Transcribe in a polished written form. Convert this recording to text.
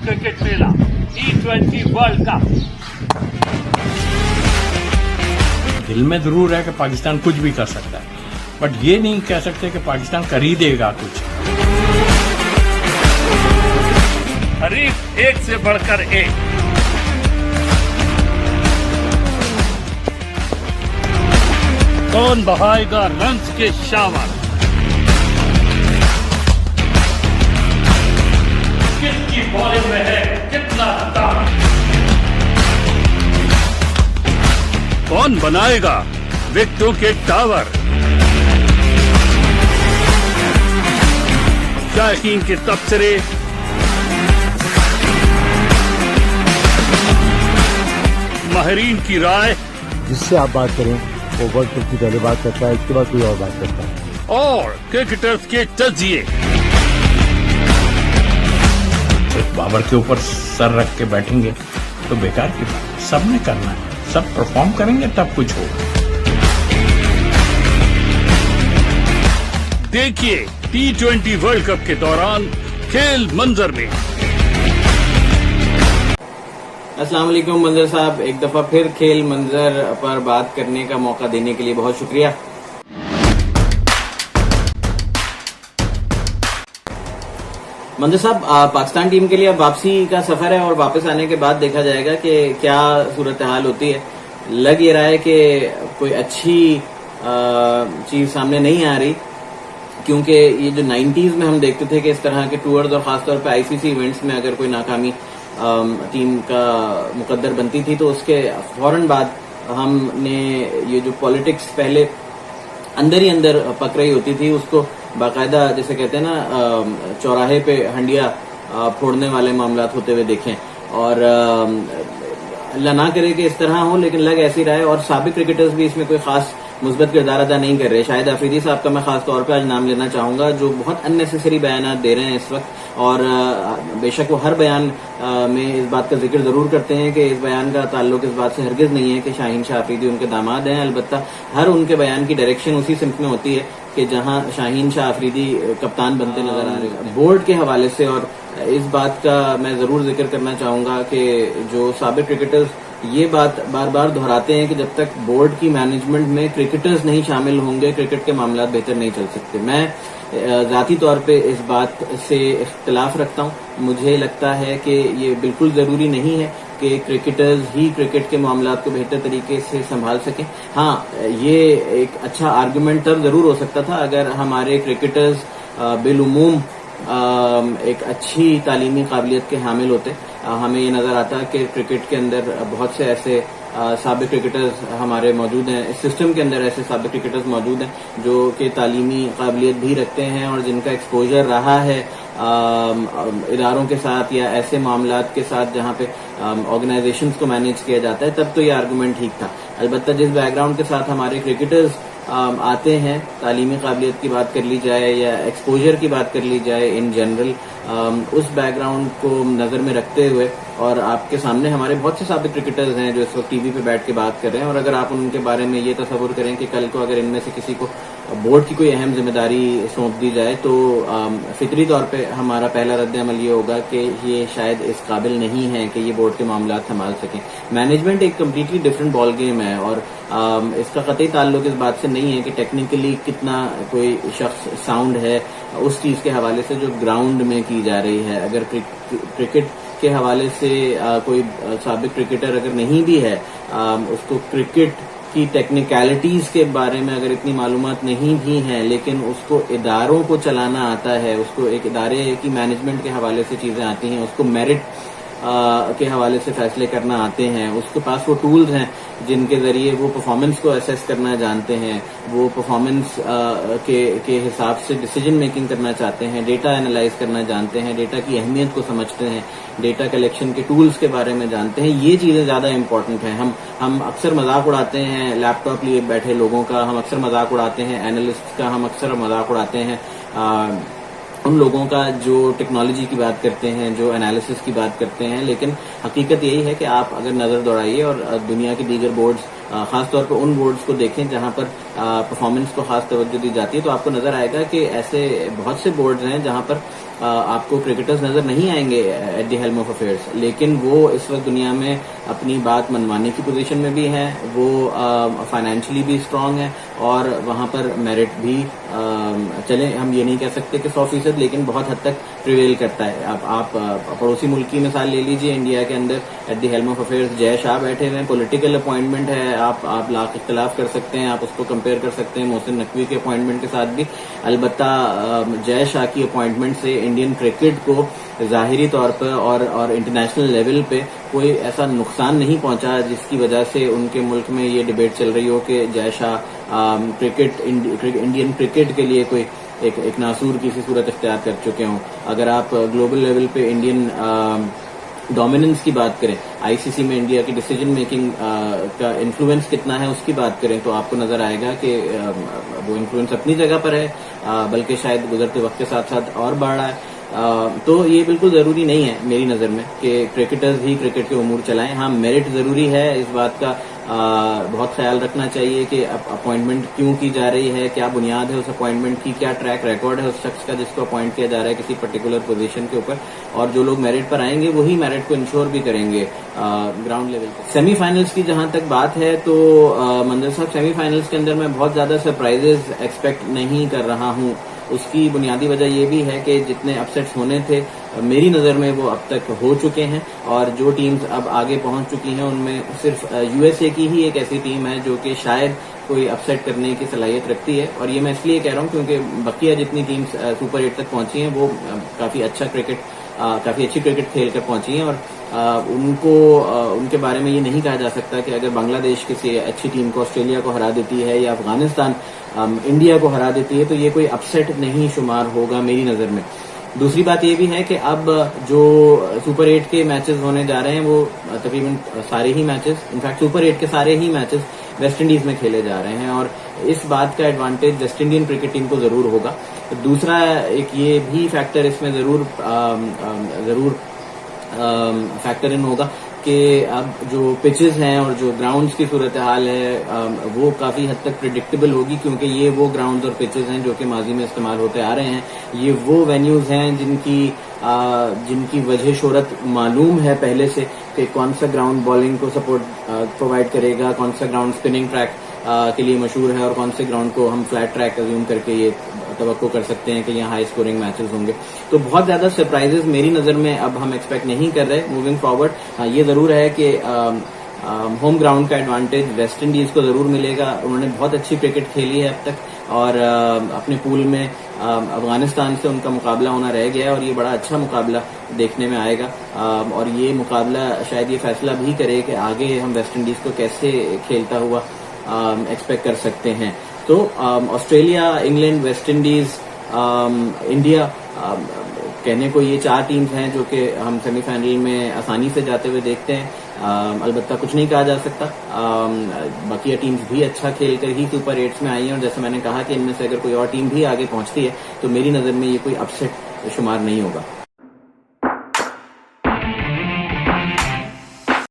Cricket मेला T20 world cup. दिल में जरूर है कि पाकिस्तान कुछ भी कर सकता है, बट ये नहीं कह सकते कि पाकिस्तान कर ही देगा कुछ। हरीफ एक से बढ़कर एक। कौन बहाएगा रन्स के शावर, किसकी बॉलिंग में है कितना दम, कौन बनाएगा विकेटों के टावर, शाहीन के तबसरे, माहिरीन की राय, जिससे आप बात करें वो वर्ल्ड कप की पहले बात करता है, इसके बाद कोई और बात करता है, और क्रिकेटर्स के तजिए। बाबर के ऊपर सर रख के बैठेंगे तो बेकार की बात है। सबने करना है, सब परफॉर्म करेंगे तब कुछ होगा। देखिए T20 वर्ल्ड कप के दौरान खेल मंजर में। अस्सलाम वालेकुम मंजर साहब, एक दफा फिर खेल मंजर पर बात करने का मौका देने के लिए बहुत शुक्रिया। मंजर साहब, पाकिस्तान टीम के लिए अब वापसी का सफर है और वापस आने के बाद देखा जाएगा कि क्या सूरत हाल होती है। लग ये रहा है कि कोई अच्छी चीज सामने नहीं आ रही, क्योंकि ये जो 90s में हम देखते थे कि इस तरह के टूर्स और खासतौर पे आईसीसी इवेंट्स में अगर कोई नाकामी टीम का मुकद्दर बनती थी तो उसके फौरन बाद हमने ये जो पॉलिटिक्स पहले अंदर ही अंदर पक रही होती थी, उसको बाकायदा जैसे कहते हैं ना चौराहे पे हंडिया फोड़ने वाले मामलात होते हुए देखें। और अल्लाह ना करे कि इस तरह हो, लेकिन लग ऐसी रहा है। और साबिक क्रिकेटर्स भी इसमें कोई खास मुस्बत किरदार अदा नहीं कर रहे। शाहिद अफरीदी साहब का मैं खास तौर पे आज नाम लेना चाहूंगा, जो बहुत अननेसेसरी बयान दे रहे हैं इस वक्त। और बेशक वो हर बयान में इस बात का जिक्र जरूर करते हैं कि इस बयान का ताल्लुक इस बात से हरगिज नहीं है कि शाहीन शाह अफरीदी उनके दामाद हैं। अलबत्ता हर उनके बयान की डायरेक्शन उसी सिमत में होती है कि जहां शाहीन शाह अफरीदी कप्तान बनते नजर आ रहे हैं। बोर्ड के हवाले से और इस बात का मैं जरूर जिक्र करना चाहूंगा कि जो साबिक क्रिकेटर्स ये बात बार बार दोहराते हैं कि जब तक बोर्ड की मैनेजमेंट में क्रिकेटर्स नहीं शामिल होंगे क्रिकेट के मामला बेहतर नहीं चल सकते। मैं जाती तौर पे इस बात से इख्तिलाफ रखता हूं। मुझे लगता है कि ये बिल्कुल जरूरी नहीं है कि क्रिकेटर्स ही क्रिकेट के मामला को बेहतर तरीके से संभाल सकें। हाँ, ये एक अच्छा आर्गुमेंट तब जरूर हो सकता था अगर हमारे क्रिकेटर्स बिलुमूम एक अच्छी तालीमी काबिलियत के हामिल होते। हमें ये नजर आता है कि क्रिकेट के अंदर बहुत से ऐसे साबिक क्रिकेटर्स हमारे मौजूद हैं, इस सिस्टम के अंदर ऐसे साबिक क्रिकेटर्स मौजूद हैं जो कि तालीमी काबिलियत भी रखते हैं और जिनका एक्सपोजर रहा है इदारों के साथ या ऐसे मामलात के साथ जहां पे ऑर्गेनाइजेशंस को मैनेज किया जाता है। तब तो ये आर्गुमेंट ठीक था। अलबत्ता जिस बैकग्राउंड के साथ हमारे क्रिकेटर्स आते हैं, तालीमी काबिलियत की बात कर ली जाए या एक्सपोजर की बात कर ली जाए इन जनरल, उस बैकग्राउंड को नजर में रखते हुए, और आपके सामने हमारे बहुत से साबिक क्रिकेटर्स हैं जो इस वक्त टीवी पे बैठ के बात कर रहे हैं, और अगर आप उनके बारे में ये तसव्वुर करें कि कल को अगर इनमें से किसी को बोर्ड की कोई अहम जिम्मेदारी सौंप दी जाए तो फितरी तौर पे हमारा पहला रद्द अमल ये होगा कि ये शायद इस काबिल नहीं है कि ये बोर्ड के मामला संभाल सकें। मैनेजमेंट एक कम्प्लीटली डिफरेंट बॉल गेम है और इसका कतई ताल्लुक इस बात से नहीं है कि टेक्निकली कितना कोई शख्स साउंड है, उस चीज के हवाले से जो ग्राउंड में की जा रही है। अगर क्रिकेट के हवाले से कोई साबिक क्रिकेटर अगर नहीं भी है, उसको क्रिकेट की टेक्निकलिटीज के बारे में अगर इतनी मालूमात नहीं भी हैं, लेकिन उसको इदारों को चलाना आता है, उसको एक इदारे की मैनेजमेंट के हवाले से चीजें आती हैं, उसको मेरिट के हवाले से फैसले करना आते हैं, उसके पास वो टूल्स हैं जिनके जरिए वो परफॉर्मेंस को असेस करना जानते हैं, वो परफॉर्मेंस के हिसाब से डिसीजन मेकिंग करना चाहते हैं, डेटा एनालाइज करना जानते हैं, डेटा की अहमियत को समझते हैं, डेटा कलेक्शन के टूल्स के बारे में जानते हैं। ये चीजें ज्यादा इंपॉर्टेंट हैं। हम अक्सर मजाक उड़ाते हैं लैपटॉप लिए बैठे लोगों का, हम अक्सर मजाक उड़ाते हैं एनालिस्ट का, हम अक्सर मजाक उड़ाते हैं उन लोगों का जो टेक्नोलॉजी की बात करते हैं, जो एनालिसिस की बात करते हैं। लेकिन हकीकत यही है कि आप अगर नजर दौड़ाइए और दुनिया के दीगर बोर्ड्स, खासतौर पर उन बोर्ड्स को देखें जहां पर परफॉर्मेंस को खास तवज्जो दी जाती है, तो आपको नजर आएगा कि ऐसे बहुत से बोर्ड्स हैं जहां पर आपको क्रिकेटर्स नजर नहीं आएंगे at the helm of affairs, लेकिन वो इस वक्त दुनिया में अपनी बात मनवाने की पोजीशन में भी हैं, वो फाइनेंशियली भी स्ट्रांग है और वहां पर मेरिट भी चले हम ये नहीं कह सकते कि 100%, लेकिन बहुत हद तक प्रिवेल करता है। आप पड़ोसी मुल्क की मिसाल ले लीजिए, इंडिया के अंदर at the helm of affairs Jay Shah बैठे हुए हैं, पॉलिटिकल अपॉइंटमेंट है, आप लाख इख्तलाफ कर सकते हैं, आप उसको कंपेयर कर सकते हैं मोहसिन नकवी के अपॉइंटमेंट के साथ भी। अलबत्ता जय शाह की अपॉइंटमेंट से इंडियन क्रिकेट को ज़ाहिरी तौर पर और इंटरनेशनल लेवल पे कोई ऐसा नुकसान नहीं पहुंचा जिसकी वजह से उनके मुल्क में ये डिबेट चल रही हो कि जय शाह इंडियन क्रिकेट के लिए कोई एक नासूर की सी सूरत इख्तियार कर चुके हों। अगर आप ग्लोबल लेवल पे इंडियन डोमिनेंस की बात करें, आईसीसी में इंडिया की डिसीजन मेकिंग का इन्फ्लुएंस कितना है उसकी बात करें, तो आपको नजर आएगा कि वो इन्फ्लुएंस अपनी जगह पर है, बल्कि शायद गुजरते वक्त के साथ साथ और बढ़ रहा है। तो ये बिल्कुल जरूरी नहीं है मेरी नजर में कि क्रिकेटर्स ही क्रिकेट के उमूर चलाएं। हाँ, मेरिट जरूरी है, इस बात का बहुत ख्याल रखना चाहिए कि अपॉइंटमेंट क्यों की जा रही है, क्या बुनियाद है उस अपॉइंटमेंट की, क्या ट्रैक रिकॉर्ड है उस शख्स का जिसको अपॉइंट किया जा रहा है किसी पर्टिकुलर पोजीशन के ऊपर, और जो लोग मेरिट पर आएंगे वही मेरिट को इंश्योर भी करेंगे ग्राउंड लेवल पर। सेमीफाइनल्स की जहां तक बात है तो मंजर साहब, सेमीफाइनल्स के अंदर मैं बहुत ज्यादा सरप्राइजेस एक्सपेक्ट नहीं कर रहा हूं। उसकी बुनियादी वजह यह भी है कि जितने अपसेट्स होने थे मेरी नज़र में वो अब तक हो चुके हैं, और जो टीम्स अब आगे पहुंच चुकी हैं उनमें सिर्फ यूएसए की ही एक ऐसी टीम है जो कि शायद कोई अपसेट करने की सलाहियत रखती है। और ये मैं इसलिए कह रहा हूं क्योंकि बकिया जितनी टीम्स सुपर 8 तक पहुंची हैं वो काफ़ी अच्छी क्रिकेट खेल कर पहुंची हैं, और उनके बारे में ये नहीं कहा जा सकता कि अगर बांग्लादेश किसी अच्छी टीम को ऑस्ट्रेलिया को हरा देती है या अफगानिस्तान इंडिया को हरा देती है तो ये कोई अपसेट नहीं शुमार होगा मेरी नज़र में। दूसरी बात ये भी है कि अब जो सुपर 8 के मैचेस होने जा रहे हैं वो तकरीबन सारे ही मैचेस, इनफैक्ट सुपर 8 के सारे ही मैचेस वेस्ट इंडीज में खेले जा रहे हैं, और इस बात का advantage West Indian cricket team को जरूर होगा। दूसरा एक ये भी फैक्टर इसमें जरूर फैक्टर इन होगा कि अब जो पिचेस हैं और जो ग्राउंड्स की सूरत हाल है वो काफ़ी हद तक प्रिडिक्टेबल होगी, क्योंकि ये वो ग्राउंड्स और पिचेस हैं जो कि माजी में इस्तेमाल होते आ रहे हैं। ये वो वेन्यूज़ हैं जिनकी वजह शोहरत मालूम है पहले से कि कौन सा ग्राउंड बॉलिंग को सपोर्ट प्रोवाइड करेगा, कौन सा ग्राउंड स्पिनिंग ट्रैक के लिए मशहूर है, और कौन से ग्राउंड को हम फ्लैट ट्रैक अज्यूम करके ये तवक्को कर सकते हैं कि यहाँ हाई स्कोरिंग मैचेस होंगे। तो बहुत ज्यादा सरप्राइजेस मेरी नज़र में अब हम एक्सपेक्ट नहीं कर रहे मूविंग फॉरवर्ड। हाँ, ये जरूर है कि होम ग्राउंड का एडवांटेज वेस्ट इंडीज को जरूर मिलेगा। उन्होंने बहुत अच्छी क्रिकेट खेली है अब तक, और अपने पूल में अफगानिस्तान से उनका मुकाबला होना रह गया है, और ये बड़ा अच्छा मुकाबला देखने में आएगा, और ये मुकाबला शायद ये फैसला भी करे कि आगे हम वेस्ट इंडीज को कैसे खेलता हुआ एक्सपेक्ट कर सकते हैं। तो Australia, England, West Indies, India, कहने को ये 4 टीम्स हैं जो कि हम सेमीफाइनल में आसानी से जाते हुए देखते हैं। अलबत्ता कुछ नहीं कहा जा सकता, बाकी टीम्स भी अच्छा खेलकर ही सुपर 8 में आई हैं, और जैसे मैंने कहा कि इनमें से अगर कोई और टीम भी आगे पहुंचती है तो मेरी नज़र में ये कोई अपसेट शुमार नहीं होगा।